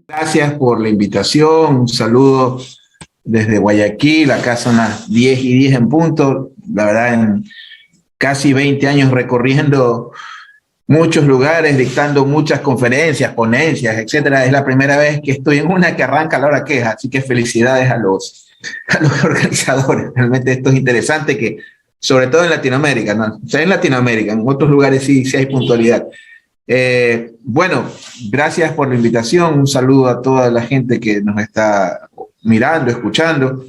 Gracias por la invitación. Un saludo desde Guayaquil. Acá son las 10:10 en punto. La verdad, en casi 20 años recorriendo muchos lugares, dictando muchas conferencias, ponencias, etcétera. Es la primera vez que estoy en una que arranca a la hora que es. Así que felicidades a los organizadores. Realmente esto es interesante que, sobre todo en Latinoamérica, ¿no? O sea, en Latinoamérica, en otros lugares sí hay puntualidad. Bueno, gracias por la invitación. Un saludo a toda la gente que nos está mirando, escuchando.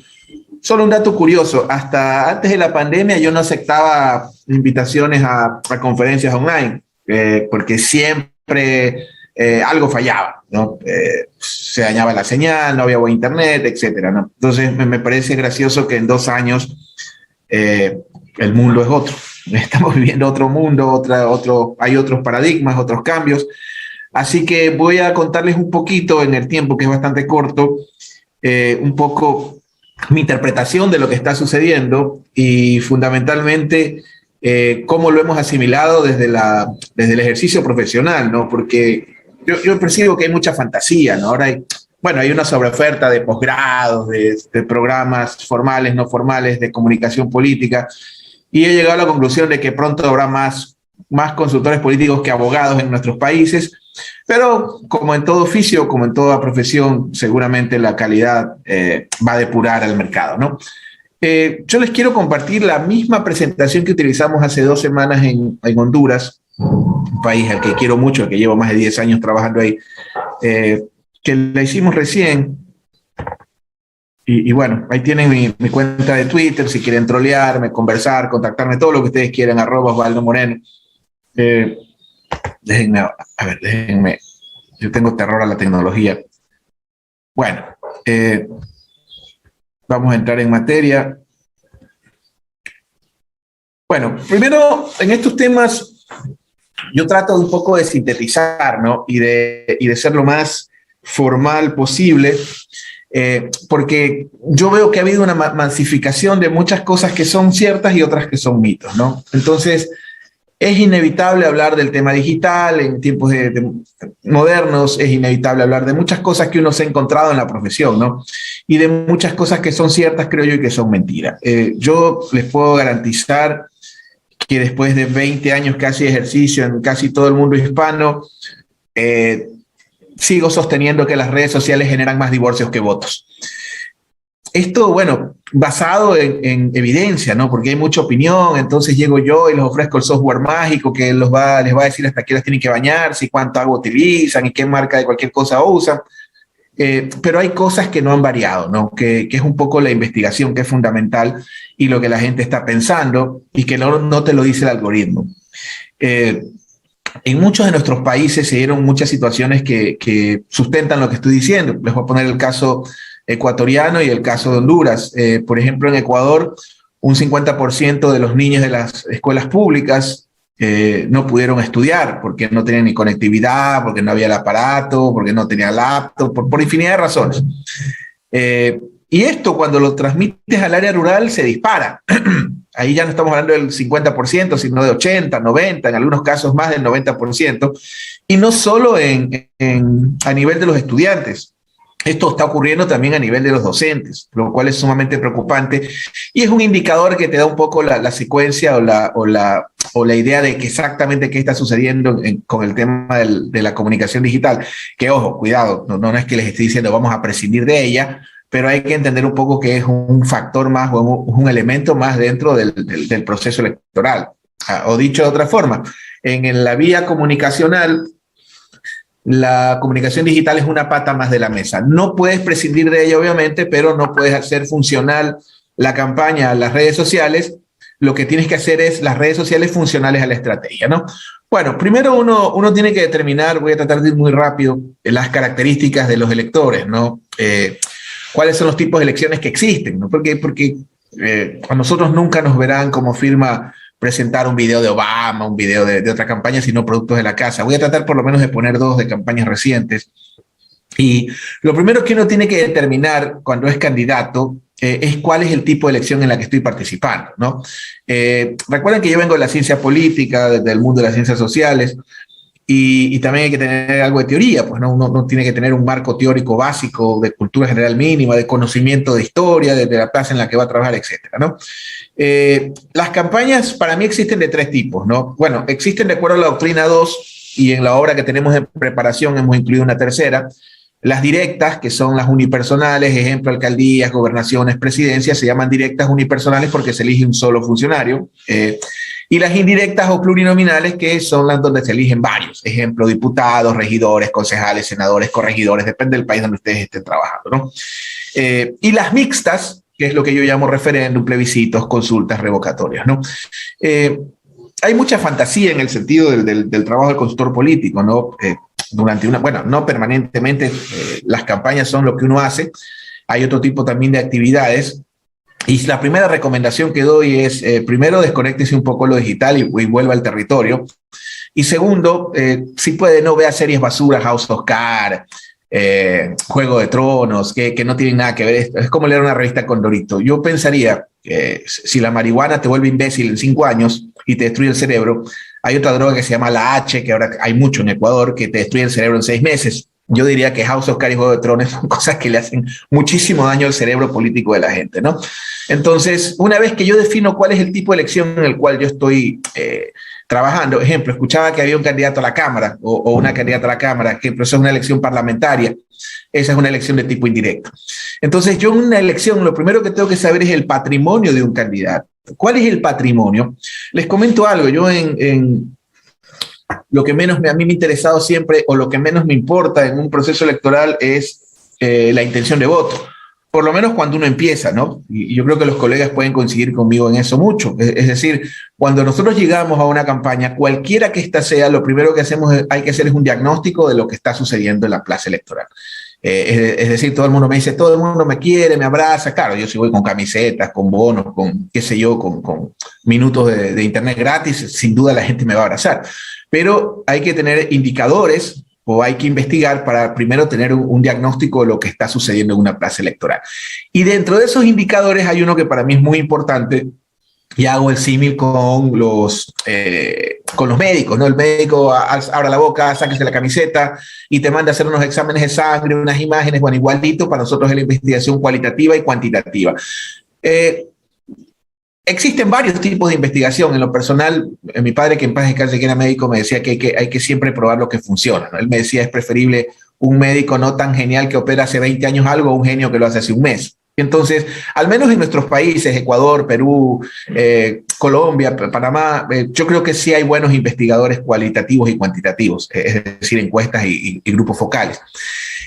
Solo un dato curioso, hasta antes de la pandemia yo no aceptaba invitaciones a conferencias online, porque siempre algo fallaba, ¿no? Se dañaba la señal, no había buen internet, etcétera, ¿no? Entonces me parece gracioso que en 2 años el mundo es otro. Estamos viviendo otro mundo, hay otros paradigmas, otros cambios. Así que voy a contarles un poquito en el tiempo, que es bastante corto, un poco mi interpretación de lo que está sucediendo y fundamentalmente cómo lo hemos asimilado desde el ejercicio profesional, ¿no? Porque yo percibo que hay mucha fantasía, ¿no? Ahora hay una sobreoferta de posgrados, de programas formales, no formales, de comunicación política, y he llegado a la conclusión de que pronto habrá más consultores políticos que abogados en nuestros países, pero como en todo oficio, como en toda profesión, seguramente la calidad va a depurar al mercado, ¿no? Yo les quiero compartir la misma presentación que utilizamos hace 2 semanas en Honduras, un país al que quiero mucho, al que llevo más de 10 años trabajando ahí, que la hicimos recién. Y bueno, ahí tienen mi cuenta de Twitter, si quieren trolearme, conversar, contactarme, todo lo que ustedes quieran, @Osvaldo Moreno. Déjenme, yo tengo terror a la tecnología. Bueno, vamos a entrar en materia. Bueno, primero, en estos temas, yo trato un poco de sintetizar, ¿no? Y de ser lo más formal posible, porque yo veo que ha habido una masificación de muchas cosas que son ciertas y otras que son mitos, ¿no? Entonces, es inevitable hablar del tema digital en tiempos modernos, es inevitable hablar de muchas cosas que uno se ha encontrado en la profesión, ¿no? Y de muchas cosas que son ciertas, creo yo, y que son mentiras. Yo les puedo garantizar que después de 20 años casi de ejercicio en casi todo el mundo hispano, sigo sosteniendo que las redes sociales generan más divorcios que votos. Esto, bueno, basado en evidencia, ¿no? Porque hay mucha opinión, entonces llego yo y les ofrezco el software mágico que les va a decir hasta qué horas tienen que bañarse y cuánto agua utilizan y qué marca de cualquier cosa usan. Pero hay cosas que no han variado, ¿no? Que es un poco la investigación que es fundamental y lo que la gente está pensando y que no te lo dice el algoritmo. En muchos de nuestros países se dieron muchas situaciones que sustentan lo que estoy diciendo. Les voy a poner el caso ecuatoriano y el caso de Honduras. Por ejemplo, en Ecuador, un 50% de los niños de las escuelas públicas no pudieron estudiar porque no tenían ni conectividad, porque no había el aparato, porque no tenían laptop, por infinidad de razones. Y esto, cuando lo transmites al área rural, se dispara. Ahí ya no estamos hablando del 50%, sino de 80, 90, en algunos casos más del 90%. Y no solo a nivel de los estudiantes. Esto está ocurriendo también a nivel de los docentes, lo cual es sumamente preocupante y es un indicador que te da un poco la secuencia o la idea de que exactamente qué está sucediendo con el tema de la comunicación digital. Que ojo, cuidado, no es que les esté diciendo vamos a prescindir de ella, pero hay que entender un poco que es un factor más o un elemento más dentro del proceso electoral. O dicho de otra forma, en la vía comunicacional, la comunicación digital es una pata más de la mesa. No puedes prescindir de ella, obviamente, pero no puedes hacer funcional la campaña a las redes sociales. Lo que tienes que hacer es las redes sociales funcionales a la estrategia, ¿no? Bueno, primero uno tiene que determinar, voy a tratar de ir muy rápido, las características de los electores, ¿no? ¿Cuáles son los tipos de elecciones que existen, ¿no? Porque a nosotros nunca nos verán como firma presentar un video de Obama, un video de otra campaña, sino productos de la casa. Voy a tratar por lo menos de poner 2 de campañas recientes. Y lo primero que uno tiene que determinar cuando es candidato es cuál es el tipo de elección en la que estoy participando, ¿no? Recuerden que yo vengo de la ciencia política, del mundo de las ciencias sociales, y también hay que tener algo de teoría, pues ¿no? Uno tiene que tener un marco teórico básico de cultura general mínima, de conocimiento de historia, de la plaza en la que va a trabajar, etcétera, ¿no? Las campañas para mí existen de tres tipos, ¿no? Bueno, existen de acuerdo a la doctrina 2 y en la obra que tenemos en preparación hemos incluido una tercera. Las directas, que son las unipersonales, ejemplo, alcaldías, gobernaciones, presidencias, se llaman directas unipersonales porque se elige un solo funcionario. Y las indirectas o plurinominales, que son las donde se eligen varios, ejemplo, diputados, regidores, concejales, senadores, corregidores, depende del país donde ustedes estén trabajando, ¿no? Y las mixtas, que es lo que yo llamo referéndum, plebiscitos, consultas, revocatorias, ¿no? Hay mucha fantasía en el sentido del trabajo del consultor político, ¿no? Durante bueno, no permanentemente, las campañas son lo que uno hace, hay otro tipo también de actividades, y la primera recomendación que doy es, primero, desconéctese un poco lo digital y vuelva al territorio, y segundo, si puede, no vea series basura, House of Cards, Juego de Tronos, que no tienen nada que ver, es como leer una revista Condorito. Yo pensaría que si la marihuana te vuelve imbécil en 5 años y te destruye el cerebro, hay otra droga que se llama la H, que ahora hay mucho en Ecuador, que te destruye el cerebro en 6 meses. Yo diría que House of Cards y Juego de Tronos son cosas que le hacen muchísimo daño al cerebro político de la gente, ¿no? Entonces, una vez que yo defino cuál es el tipo de elección en el cual yo estoy trabajando, ejemplo, escuchaba que había un candidato a la Cámara o una candidata a la Cámara, que eso es una elección parlamentaria, esa es una elección de tipo indirecto. Entonces, yo en una elección, lo primero que tengo que saber es el patrimonio de un candidato. ¿Cuál es el patrimonio? Les comento algo, yo en lo que menos a mí me ha interesado siempre, o lo que menos me importa en un proceso electoral es la intención de voto. Por lo menos cuando uno empieza, ¿no? Y yo creo que los colegas pueden coincidir conmigo en eso mucho. Es decir, cuando nosotros llegamos a una campaña, cualquiera que ésta sea, lo primero que hay que hacer es un diagnóstico de lo que está sucediendo en la plaza electoral. Es decir, todo el mundo me dice, todo el mundo me quiere, me abraza. Claro, yo sí voy con camisetas, con bonos, con qué sé yo, con minutos de internet gratis, sin duda la gente me va a abrazar. Pero hay que tener indicadores o hay que investigar para primero tener un diagnóstico de lo que está sucediendo en una plaza electoral. Y dentro de esos indicadores hay uno que para mí es muy importante, y hago el símil con los médicos, ¿no? El médico abre la boca, sáquese la camiseta y te manda a hacer unos exámenes de sangre, unas imágenes, bueno, igualito para nosotros es la investigación cualitativa y cuantitativa. Existen varios tipos de investigación. En lo personal, mi padre, que en paz descanse, que era médico, me decía que hay que siempre probar lo que funciona, ¿no? Él me decía, es preferible un médico no tan genial que opera hace 20 años algo a un genio que lo hace hace un mes. Entonces, al menos en nuestros países, Ecuador, Perú, Colombia, Panamá, yo creo que sí hay buenos investigadores cualitativos y cuantitativos, es decir, encuestas y grupos focales.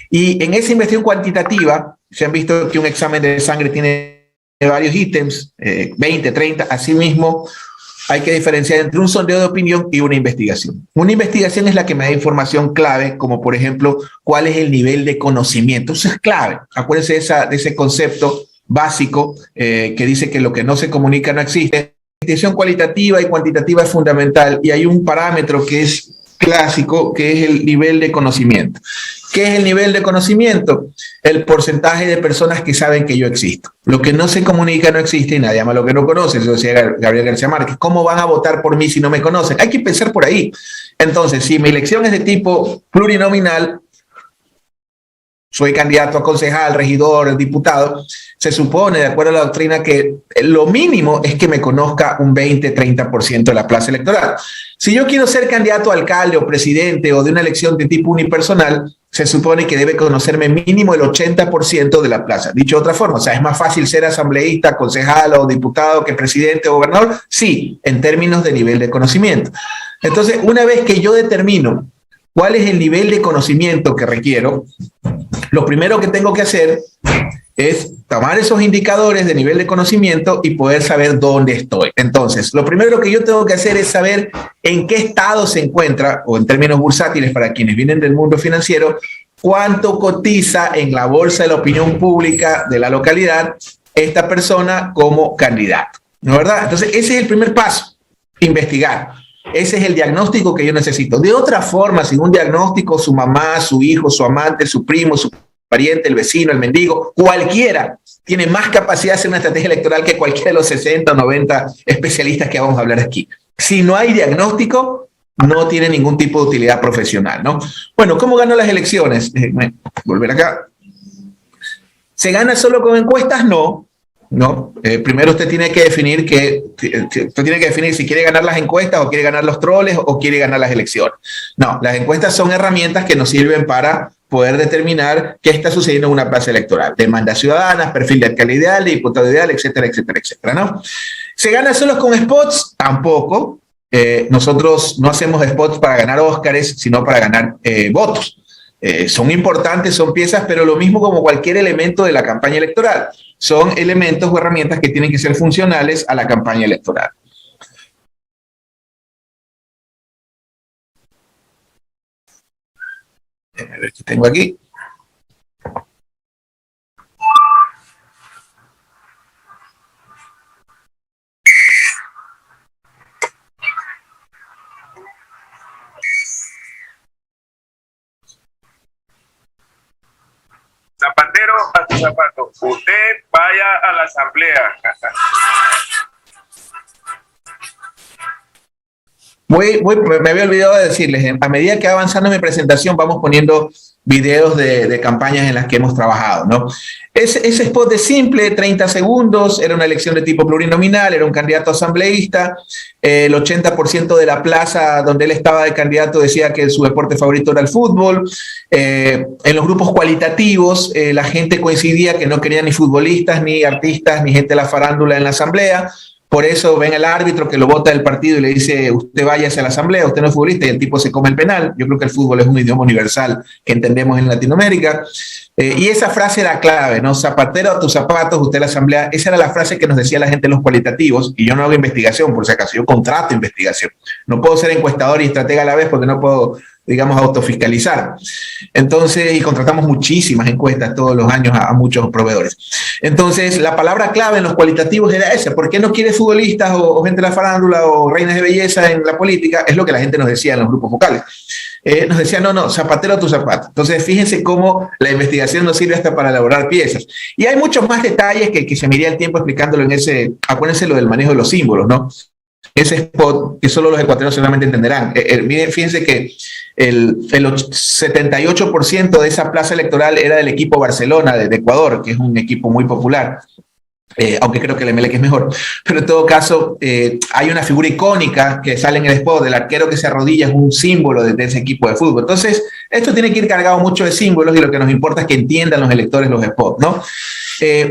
Y en esa investigación cuantitativa, se han visto que un examen de sangre tiene varios ítems, 20, 30, asimismo, hay que diferenciar entre un sondeo de opinión y una investigación. Una investigación es la que me da información clave, como por ejemplo, cuál es el nivel de conocimiento. Eso es clave. Acuérdense de ese concepto básico que dice que lo que no se comunica no existe. La investigación cualitativa y cuantitativa es fundamental y hay un parámetro que es clásico, que es el nivel de conocimiento. ¿Qué es el nivel de conocimiento? El porcentaje de personas que saben que yo existo. Lo que no se comunica no existe y nadie ama lo que no conoce, eso decía Gabriel García Márquez. ¿Cómo van a votar por mí si no me conocen? Hay que pensar por ahí. Entonces, si mi elección es de tipo plurinominal, soy candidato a concejal, regidor, diputado, se supone, de acuerdo a la doctrina, que lo mínimo es que me conozca un 20-30% de la plaza electoral. Si yo quiero ser candidato a alcalde o presidente o de una elección de tipo unipersonal, se supone que debe conocerme mínimo el 80% de la plaza. Dicho de otra forma, o sea, ¿es más fácil ser asambleísta, concejal o diputado que presidente o gobernador? Sí, en términos de nivel de conocimiento. Entonces, una vez que yo determino cuál es el nivel de conocimiento que requiero, lo primero que tengo que hacer es tomar esos indicadores de nivel de conocimiento y poder saber dónde estoy. Entonces, lo primero que yo tengo que hacer es saber en qué estado se encuentra, o en términos bursátiles para quienes vienen del mundo financiero, cuánto cotiza en la bolsa de la opinión pública de la localidad esta persona como candidato, ¿no es verdad? Entonces, ese es el primer paso, investigar. Ese es el diagnóstico que yo necesito. De otra forma, sin un diagnóstico, su mamá, su hijo, su amante, su primo, su pariente, el vecino, el mendigo, cualquiera tiene más capacidad de hacer una estrategia electoral que cualquiera de los 60 o 90 especialistas que vamos a hablar aquí. Si no hay diagnóstico, no tiene ningún tipo de utilidad profesional, ¿no? Bueno, ¿cómo ganó las elecciones? Volver acá. ¿Se gana solo con encuestas? No. ¿No? Primero usted tiene que definir si quiere ganar las encuestas o quiere ganar los troles o quiere ganar las elecciones. No, las encuestas son herramientas que nos sirven para poder determinar qué está sucediendo en una plaza electoral. Demandas ciudadanas, perfil de alcalde ideal, de diputado ideal, etcétera, etcétera, etcétera, ¿no? ¿Se gana solo con spots? Tampoco. Nosotros no hacemos spots para ganar Óscares, sino para ganar votos. Son importantes, son piezas, pero lo mismo como cualquier elemento de la campaña electoral. Son elementos o herramientas que tienen que ser funcionales a la campaña electoral. A ver qué tengo aquí. Zapatero a tu zapato. Usted vaya a la asamblea. Me había olvidado de decirles, a medida que va avanzando mi presentación, vamos poniendo videos de campañas en las que hemos trabajado, ¿no? Ese spot de simple, 30 segundos, era una elección de tipo plurinominal, era un candidato asambleísta, el 80% de la plaza donde él estaba de candidato decía que su deporte favorito era el fútbol. En los grupos cualitativos, la gente coincidía que no quería ni futbolistas, ni artistas, ni gente de la farándula en la asamblea. Por eso ven al árbitro que lo vota del partido y le dice, usted váyase a la asamblea, usted no es futbolista, y el tipo se come el penal. Yo creo que el fútbol es un idioma universal que entendemos en Latinoamérica. Y esa frase era clave, ¿no? Zapatero a tus zapatos, usted a la asamblea. Esa era la frase que nos decía la gente en los cualitativos, y yo no hago investigación, por si acaso, yo contrato investigación. No puedo ser encuestador y estratega a la vez porque no puedo, digamos, autofiscalizar. Entonces, y contratamos muchísimas encuestas todos los años a muchos proveedores. Entonces, la palabra clave en los cualitativos era esa. ¿Por qué no quiere futbolistas o gente de la farándula o reinas de belleza en la política? Es lo que la gente nos decía en los grupos focales. Nos decía, no, zapatero a tu zapato. Entonces, fíjense cómo la investigación nos sirve hasta para elaborar piezas. Y hay muchos más detalles que se me iría el tiempo explicándolo en ese, acuérdense lo del manejo de los símbolos, ¿no? Ese spot que solo los ecuatorianos seguramente entenderán. Miren, fíjense que el 78% de esa plaza electoral era del equipo Barcelona de Ecuador, que es un equipo muy popular. Aunque creo que el Emelec es mejor, pero en todo caso hay una figura icónica que sale en el spot del arquero que se arrodilla, es un símbolo de ese equipo de fútbol. Entonces, esto tiene que ir cargado mucho de símbolos y lo que nos importa es que entiendan los electores los spots, ¿no?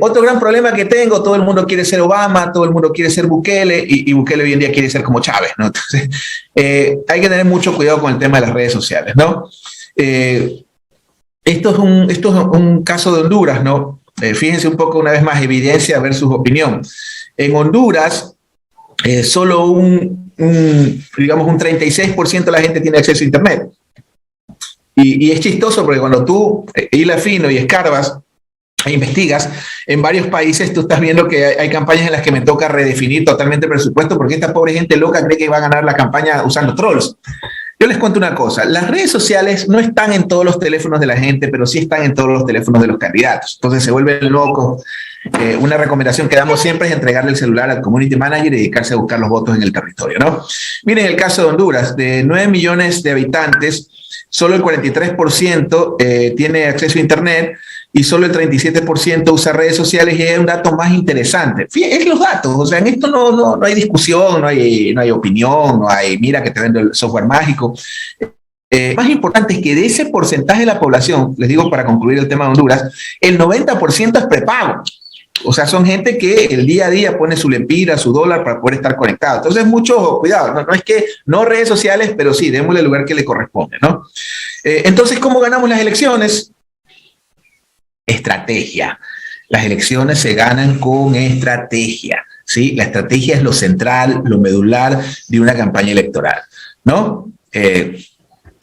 Otro gran problema que tengo, todo el mundo quiere ser Obama, todo el mundo quiere ser Bukele y Bukele hoy en día quiere ser como Chávez, ¿no? Entonces, hay que tener mucho cuidado con el tema de las redes sociales, ¿no? Esto es un caso de Honduras, ¿no? Fíjense un poco una vez más, evidencia versus opinión. En Honduras, solo digamos un 36% de la gente tiene acceso a Internet. Y es chistoso porque cuando tú hilas fino y escarbas e investigas, en varios países tú estás viendo que hay campañas en las que me toca redefinir totalmente el presupuesto porque esta pobre gente loca cree que va a ganar la campaña usando trolls. Yo les cuento una cosa, las redes sociales no están en todos los teléfonos de la gente, pero sí están en todos los teléfonos de los candidatos. Entonces se vuelven locos. Una recomendación que damos siempre es entregarle el celular al community manager y dedicarse a buscar los votos en el territorio, ¿no? Miren el caso de Honduras, de 9 millones de habitantes, solo el 43% tiene acceso a Internet y solo el 37% usa redes sociales, y es un dato más interesante. Es los datos, o sea, en esto no hay discusión, no hay opinión, no hay, mira que te vendo el software mágico. Más importante es que de ese porcentaje de la población, les digo para concluir el tema de Honduras, el 90% es prepago. O sea, son gente que el día a día pone su lempira, su dólar para poder estar conectado. Entonces, mucho cuidado. No es que no redes sociales, pero sí, démosle el lugar que le corresponde, ¿no? Entonces, ¿cómo ganamos las elecciones? Estrategia. Las elecciones se ganan con estrategia, ¿sí? La estrategia es lo central, lo medular de una campaña electoral, ¿no?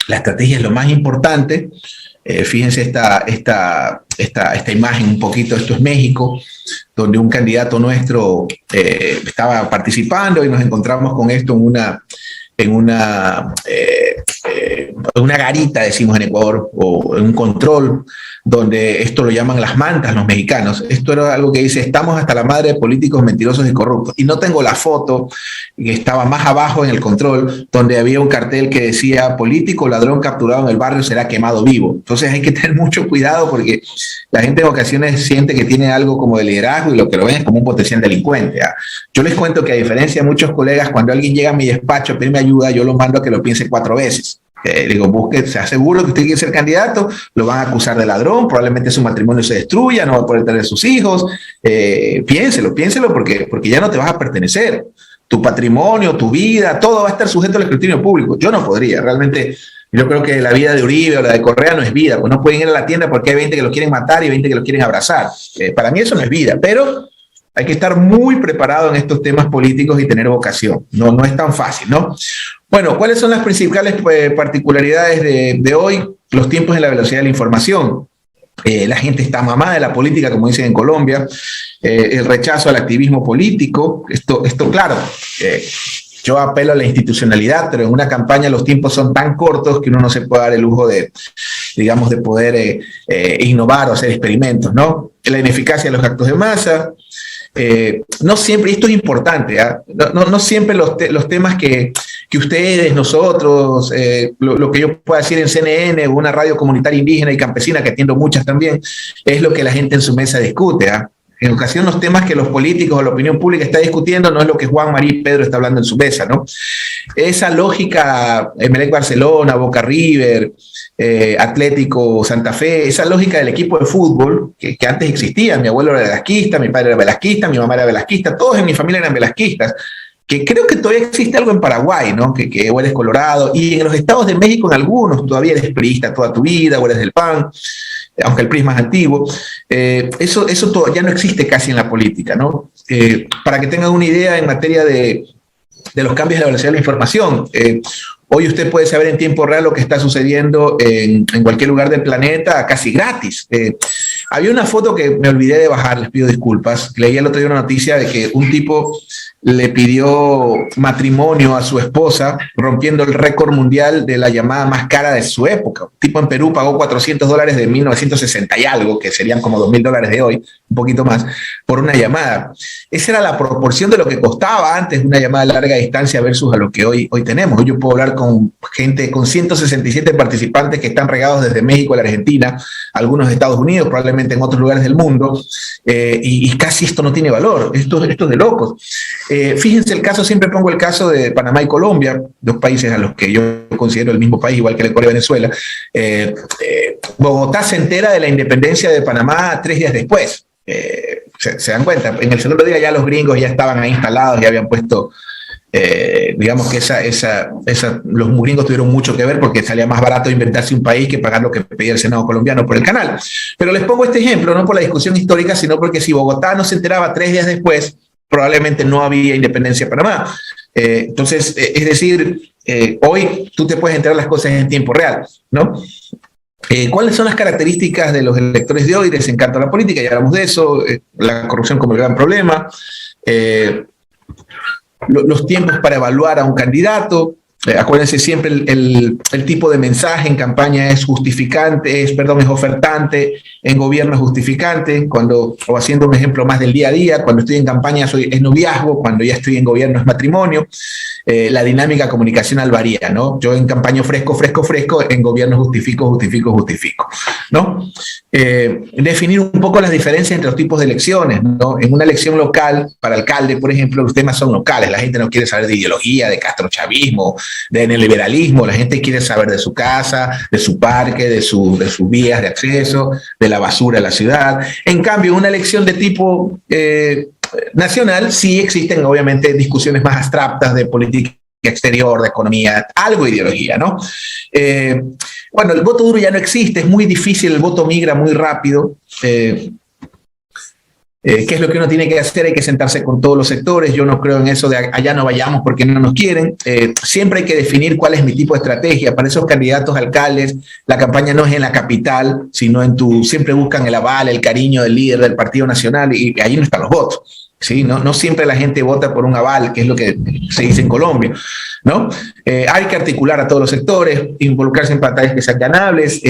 La estrategia es lo más importante. Fíjense esta imagen un poquito, esto es México, donde un candidato nuestro estaba participando y nos encontramos con esto una garita, decimos en Ecuador, o en un control, donde esto lo llaman las mantas los mexicanos. Esto era algo que dice: estamos hasta la madre de políticos mentirosos y corruptos. Y no tengo la foto, que estaba más abajo en el control, donde había un cartel que decía: político ladrón capturado en el barrio será quemado vivo. Entonces hay que tener mucho cuidado, porque la gente en ocasiones siente que tiene algo como de liderazgo y lo que lo ven es como un potencial delincuente. Yo les cuento que, a diferencia de muchos colegas, cuando alguien llega a mi despacho a pedirme ayuda, yo lo mando a que lo piense 4 veces. Digo, busque, se aseguro que usted quiere ser candidato, lo van a acusar de ladrón, probablemente su matrimonio se destruya, no va a poder tener sus hijos. Piénselo, porque ya no te vas a pertenecer. Tu patrimonio, tu vida, todo va a estar sujeto al escrutinio público. Yo no podría, realmente. Yo creo que la vida de Uribe o la de Correa no es vida, pues no pueden ir a la tienda porque hay 20 que lo quieren matar y 20 que lo quieren abrazar. Para mí eso no es vida, pero hay que estar muy preparado en estos temas políticos y tener vocación. No es tan fácil, ¿no? Bueno, ¿cuáles son las principales particularidades de hoy? Los tiempos de la velocidad de la información. La gente está mamada de la política, como dicen en Colombia. El rechazo al activismo político. Esto claro, yo apelo a la institucionalidad, pero en una campaña los tiempos son tan cortos que uno no se puede dar el lujo de, digamos, de poder innovar o hacer experimentos, ¿no? La ineficacia de los actos de masa. No siempre, y esto es importante, no siempre los temas que ustedes, nosotros, lo que yo pueda decir en CNN o una radio comunitaria indígena y campesina, que atiendo muchas también, es lo que la gente en su mesa discute. En ocasión, los temas que los políticos o la opinión pública está discutiendo no es lo que Juan, María y Pedro está hablando en su mesa, ¿no? Esa lógica, Emelec Barcelona, Boca River, Atlético Santa Fe, esa lógica del equipo de fútbol que antes existía. Mi abuelo era velasquista, mi padre era velasquista, mi mamá era velasquista, todos en mi familia eran velasquistas, que creo que todavía existe algo en Paraguay, ¿no? Que o eres colorado, y en los estados de México en algunos todavía eres priista toda tu vida, o eres del PAN, aunque el PRI es más antiguo. Eso todo ya no existe casi en la política, ¿no? Para que tengan una idea en materia de los cambios de la velocidad de la información, hoy usted puede saber en tiempo real lo que está sucediendo en cualquier lugar del planeta casi gratis. Había una foto que me olvidé de bajar, les pido disculpas. Leí el otro día una noticia de que un tipo le pidió matrimonio a su esposa, rompiendo el récord mundial de la llamada más cara de su época. Un tipo en Perú pagó $400 de 1960 y algo, que serían como $2.000 de hoy, un poquito más, por una llamada. Esa era la proporción de lo que costaba antes una llamada a larga distancia versus a lo que hoy tenemos. Hoy yo puedo hablar con gente, con 167 participantes que están regados desde México a la Argentina, algunos de Estados Unidos, probablemente en otros lugares del mundo, y casi esto no tiene valor. Esto es de locos. Fíjense el caso, siempre pongo el caso de Panamá y Colombia, dos países a los que yo considero el mismo país, igual que Ecuador y Venezuela. Bogotá se entera de la independencia de Panamá 3 días después. Se dan cuenta, en el segundo día ya los gringos ya estaban ahí instalados, ya habían puesto, digamos que los gringos tuvieron mucho que ver, porque salía más barato inventarse un país que pagar lo que pedía el Senado colombiano por el canal. Pero les pongo este ejemplo, no por la discusión histórica, sino porque si Bogotá no se enteraba 3 días después, probablemente no había independencia de Panamá. Entonces, es decir, hoy tú te puedes enterar las cosas en tiempo real, ¿no? ¿Cuáles son las características de los electores de hoy? Les encanta la política, ya hablamos de eso, la corrupción como el gran problema, los tiempos para evaluar a un candidato. Acuérdense siempre el tipo de mensaje en campaña es justificante, es ofertante, en gobierno es justificante, o haciendo un ejemplo más del día a día, cuando estoy en campaña es noviazgo, cuando ya estoy en gobierno es matrimonio. La dinámica comunicacional varía, ¿no? Yo en campaña fresco, en gobierno justifico, ¿no? Definir un poco las diferencias entre los tipos de elecciones, ¿no? En una elección local, para alcalde, por ejemplo, los temas son locales, la gente no quiere saber de ideología, de castrochavismo, de neoliberalismo, la gente quiere saber de su casa, de su parque, de sus vías de acceso, de la basura de la ciudad. En cambio, una elección de tipo nacional, sí existen obviamente discusiones más abstractas de política exterior, de economía, algo de ideología, ¿no? Bueno, el voto duro ya no existe, es muy difícil, el voto migra muy rápido. ¿Qué es lo que uno tiene que hacer? Hay que sentarse con todos los sectores. Yo no creo en eso de allá no vayamos porque no nos quieren. Siempre hay que definir cuál es mi tipo de estrategia. Para esos candidatos a alcaldes, la campaña no es en la capital, sino siempre buscan el aval, el cariño del líder del Partido Nacional, y ahí no están los votos. ¿sí? No siempre la gente vota por un aval, que es lo que se dice en Colombia, ¿no? Hay que articular a todos los sectores, involucrarse en batallas que sean ganables,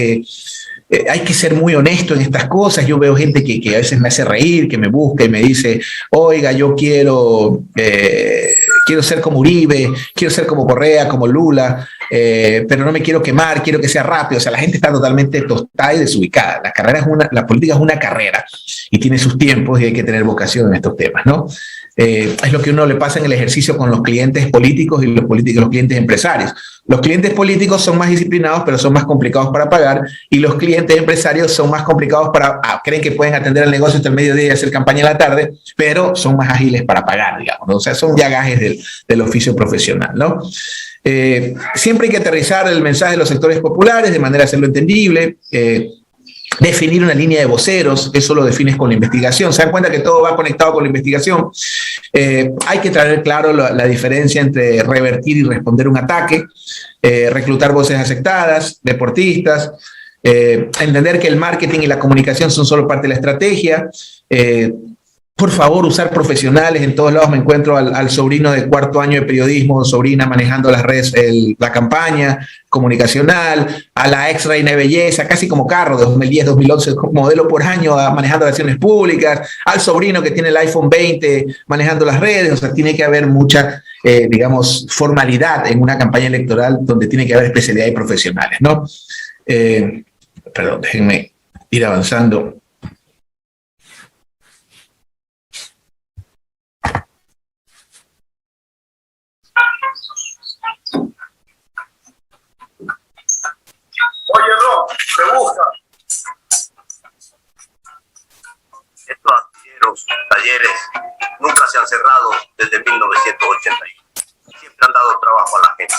hay que ser muy honesto en estas cosas. Yo veo gente que a veces me hace reír, que me busca y me dice, oiga, yo quiero ser como Uribe, quiero ser como Correa, como Lula, pero no me quiero quemar, quiero que sea rápido. O sea, la gente está totalmente tostada y desubicada. La política es una carrera y tiene sus tiempos y hay que tener vocación en estos temas, ¿no? Es lo que uno le pasa en el ejercicio con los clientes políticos y los clientes empresarios. Los clientes políticos son más disciplinados, pero son más complicados para pagar, y los clientes empresarios son más complicados creen que pueden atender el negocio hasta el mediodía y hacer campaña en la tarde, pero son más ágiles para pagar, digamos, ¿no? O sea, son ya gajes del oficio profesional, ¿no? Siempre hay que aterrizar el mensaje de los sectores populares de manera a hacerlo entendible, definir una línea de voceros, eso lo defines con la investigación. Se dan cuenta que todo va conectado con la investigación. Hay que tener claro la diferencia entre revertir y responder un ataque, reclutar voces aceptadas, deportistas, entender que el marketing y la comunicación son solo parte de la estrategia. Por favor, usar profesionales. En todos lados me encuentro al sobrino de cuarto año de periodismo, sobrina manejando las redes, la campaña comunicacional, a la ex reina de belleza, casi como carro de 2010, 2011, modelo por año, manejando relaciones públicas, al sobrino que tiene el iPhone 20 manejando las redes. O sea, tiene que haber mucha, digamos, formalidad en una campaña electoral donde tiene que haber especialidad y profesionales, ¿no? Perdón, déjenme ir avanzando. Oye, Ron, te busca. Estos astilleros, talleres, nunca se han cerrado desde 1981. Siempre han dado trabajo a la gente.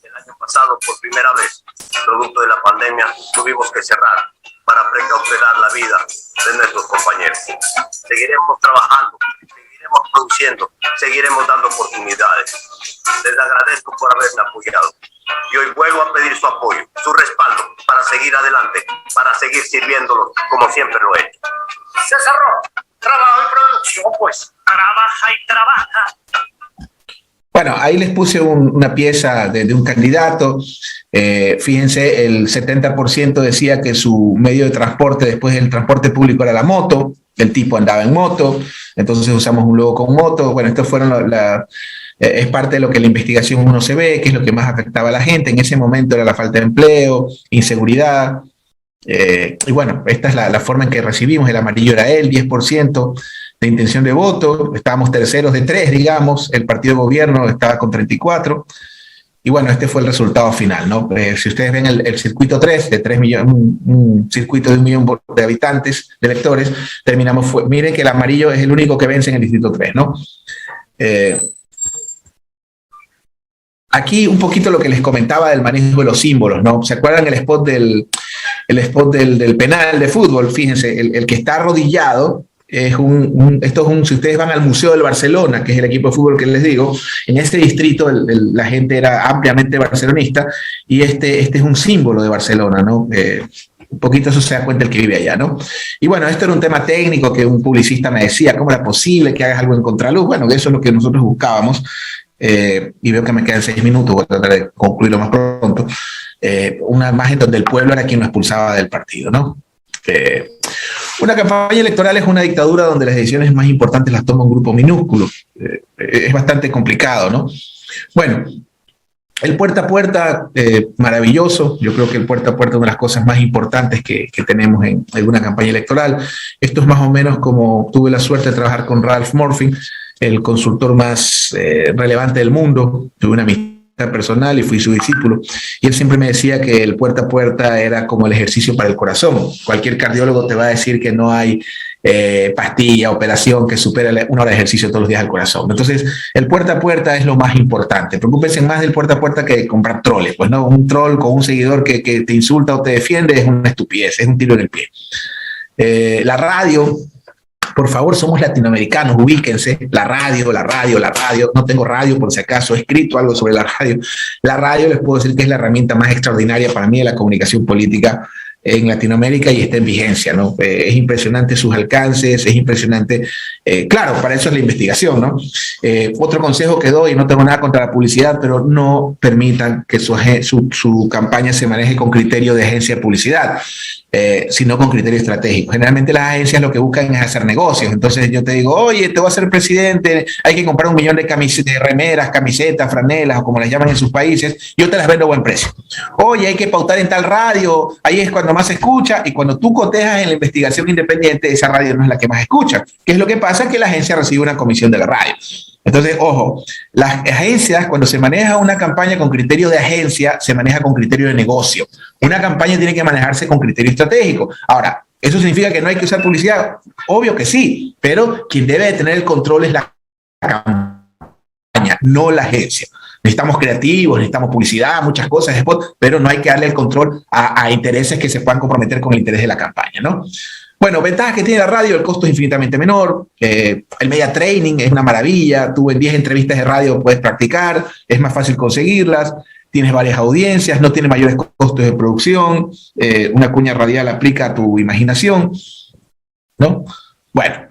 El año pasado, por primera vez, producto de la pandemia, tuvimos que cerrar para precautelar la vida de nuestros compañeros. Seguiremos trabajando, seguiremos produciendo, seguiremos dando oportunidades. Les agradezco por haberme apoyado. Y hoy vuelvo a pedir su apoyo, su respaldo, para seguir adelante, para seguir sirviéndolos como siempre lo he hecho. César Ron, trabajo y producción, pues. Trabaja y trabaja. Bueno, ahí les puse una pieza de un candidato. Fíjense, el 70% decía que su medio de transporte después del transporte público era la moto. El tipo andaba en moto, entonces usamos un logo con moto. Bueno, estos fueron es parte de lo que en la investigación uno se ve, que es lo que más afectaba a la gente. En ese momento era la falta de empleo, inseguridad. Y bueno, esta es la forma en que recibimos. El amarillo era él, 10% de intención de voto. Estábamos terceros de 3, digamos. El partido de gobierno estaba con 34. Y bueno, este fue el resultado final, ¿no? Si ustedes ven el circuito 3, de 3 millones, un circuito de 1 millón de habitantes, de electores, miren que el amarillo es el único que vence en el distrito 3, ¿no? Aquí un poquito lo que les comentaba del manejo de los símbolos, ¿no? ¿Se acuerdan el spot del penal de fútbol? Fíjense, el que está arrodillado es si ustedes van al Museo del Barcelona, que es el equipo de fútbol que les digo, en este distrito la gente era ampliamente barcelonista, y este es un símbolo de Barcelona, ¿no? Un poquito eso se da cuenta el que vive allá, ¿no? Y bueno, esto era un tema técnico que un publicista me decía, ¿cómo era posible que hagas algo en contraluz? Bueno, eso es lo que nosotros buscábamos. Y veo que me quedan 6 minutos, voy a tratar de concluirlo más pronto. Una imagen donde el pueblo era quien lo expulsaba del partido, ¿no? Una campaña electoral es una dictadura donde las decisiones más importantes las toma un grupo minúsculo. Es bastante complicado, ¿no? Bueno, el puerta a puerta, maravilloso. Yo creo que el puerta a puerta es una de las cosas más importantes que tenemos en alguna campaña electoral. Esto es más o menos como tuve la suerte de trabajar con Ralph Morphy, el consultor más relevante del mundo. Tuve una amistad personal y fui su discípulo. Y él siempre me decía que el puerta a puerta era como el ejercicio para el corazón. Cualquier cardiólogo te va a decir que no hay pastilla, operación que supere 1 hora de ejercicio todos los días al corazón. Entonces, el puerta a puerta es lo más importante. Preocúpense más del puerta a puerta que comprar troles. Pues no, un troll con un seguidor que te insulta o te defiende es una estupidez, es un tiro en el pie. La radio. Por favor, somos latinoamericanos, ubíquense. La radio. No tengo radio, por si acaso, he escrito algo sobre la radio. La radio, les puedo decir que es la herramienta más extraordinaria para mí de la comunicación política en Latinoamérica y está en vigencia, ¿no? Es impresionante sus alcances, es impresionante. Claro, para eso es la investigación, ¿no? Otro consejo que doy, no tengo nada contra la publicidad, pero no permitan que su campaña se maneje con criterio de agencia de publicidad, sino con criterio estratégico. Generalmente las agencias lo que buscan es hacer negocios. Entonces yo te digo, oye, te voy a ser presidente, hay que comprar 1 millón de remeras, camisetas, franelas o como las llaman en sus países, yo te las vendo a buen precio. Oye, hay que pautar en tal radio, ahí es cuando más se escucha, y cuando tú cotejas en la investigación independiente, esa radio no es la que más escucha. ¿Qué es lo que pasa? Que la agencia recibe una comisión de la radio. Entonces, ojo, las agencias, cuando se maneja una campaña con criterio de agencia, se maneja con criterio de negocio. Una campaña tiene que manejarse con criterio estratégico. Ahora, ¿eso significa que no hay que usar publicidad? Obvio que sí, pero quien debe de tener el control es la campaña, no la agencia. Necesitamos creativos, necesitamos publicidad, muchas cosas, pero no hay que darle el control a intereses que se puedan comprometer con el interés de la campaña, ¿no? Bueno, ventajas que tiene la radio: el costo es infinitamente menor, el media training es una maravilla, tú en 10 entrevistas de radio puedes practicar, es más fácil conseguirlas, tienes varias audiencias, no tiene mayores costos de producción, una cuña radial aplica a tu imaginación, ¿no? Bueno,